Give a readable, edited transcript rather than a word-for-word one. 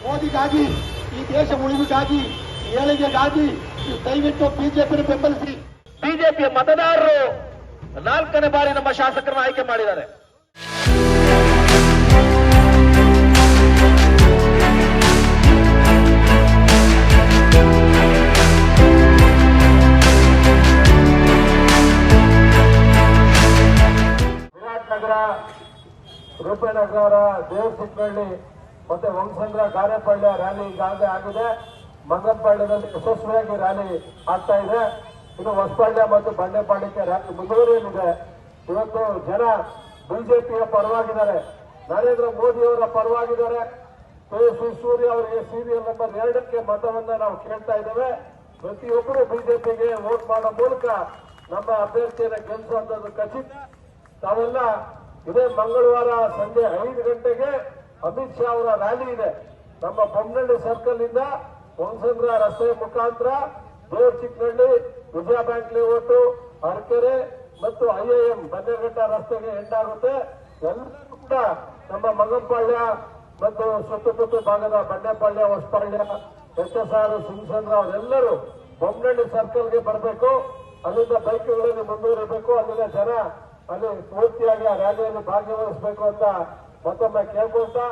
ಮೋದಿಗಾಗಿ, ಈ ದೇಶ ಉಳಿವಿಗಾಗಿ, ಏಳಿಗೆಗಾಗಿ ದಯವಿಟ್ಟು ಬಿಜೆಪಿ ಬೆಂಬಲಿಸಿ. ಬಿಜೆಪಿಯ ಮತದಾರರು 4ನೇ ಬಾರಿ ನಮ್ಮ ಶಾಸಕರನ್ನ ಆಯ್ಕೆ ಮಾಡಿದ್ದಾರೆ. ನಗರ, ರೂಪೇನಗರ, ದೇವಸಿಕ್ಕಳ್ಳಿ ಮತ್ತೆ ವಂಶಂದ್ರ ಗಾರೆಪಾಳ್ಯ ರ್ಯಾಲಿ ಈಗಾಗಲೇ ಆಗಿದೆ. ಮಂಗನಪಾಳ್ಯದಲ್ಲಿ ಯಶಸ್ವಿಯಾಗಿ ರ್ಯಾಲಿ ಆಗ್ತಾ ಇದೆ. ಇನ್ನು ಹೊಸಪಾಳ್ಯ ಮತ್ತು ಬಂಡೆಪಾಳ್ಯಕ್ಕೆ ರ್ಯಾಲಿ ಮುಂದುವರಿಯಲಿದೆ. ಇವತ್ತು ಜನ ಬಿಜೆಪಿಯ ಪರವಾಗಿದ್ದಾರೆ, ನರೇಂದ್ರ ಮೋದಿ ಅವರ ಪರವಾಗಿದ್ದಾರೆ. ತೇಜಸ್ವಿ ಸೂರ್ಯ ಅವರಿಗೆ ಸೀರಿಯಲ್ ನಂಬರ್ 2ಕ್ಕೆ ಮತವನ್ನ ನಾವು ಕೇಳ್ತಾ ಇದ್ದೇವೆ. ಪ್ರತಿಯೊಬ್ಬರು ಬಿಜೆಪಿಗೆ ವೋಟ್ ಮಾಡೋ ಮೂಲಕ ನಮ್ಮ ಅಭ್ಯರ್ಥಿಯನ್ನು ಗೆಲ್ಲಿಸುವಂತದ್ದು ಖಚಿತ. ತಾವೆಲ್ಲ ಇದೇ ಮಂಗಳವಾರ ಸಂಜೆ 5 ಗಂಟೆಗೆ ಅಮಿತ್ ಶಾ ಅವರ ರ್ಯಾಲಿ ಇದೆ. ನಮ್ಮ ಬೊಮ್ಮನಹಳ್ಳಿ ಸರ್ಕಲ್ ಇಂದ ವಂಶಂದ್ರ ರಸ್ತೆ ಮುಖಾಂತರ ದೇವಚಿಕ್ಕನಹಳ್ಳಿ, ವಿಜಯ ಬ್ಯಾಂಕ್ ಲೇಔಟ್, ಅರಕೆರೆ ಮತ್ತು IIM ಬನ್ನೇಘಟ್ಟ ರಸ್ತೆಗೆ ಎಂಡಾಗುತ್ತೆ. ಎಲ್ಲರೂ ಕೂಡ ನಮ್ಮ ಮಂಗನಪಾಳ್ಯ ಮತ್ತು ಸುತ್ತಮುತ್ತ ಭಾಗದ ಬಂಡೆಪಾಳ್ಯ, ಹೊಸಪಾಳ್ಯ, HSR, ಸಿಂಗಸಂದ್ರ ಅವರೆಲ್ಲರೂ ಬೊಮ್ಮನಹಳ್ಳಿ ಸರ್ಕಲ್ಗೆ ಬರಬೇಕು. ಅಲ್ಲಿಂದ ಬೈಕ್ಗಳಲ್ಲಿ ಮುಂದುವರಿಬೇಕು. ಅಲ್ಲಿಂದ ಜನ ಅಲ್ಲಿ ಪೂರ್ತಿಯಾಗಿ ಆ ರ್ಯಾಲಿಯಲ್ಲಿ ಭಾಗವಹಿಸಬೇಕು ಅಂತ ಮತ್ತೊಮ್ಮೆ ಕೇಳ್ಕೊಳ್ತಾ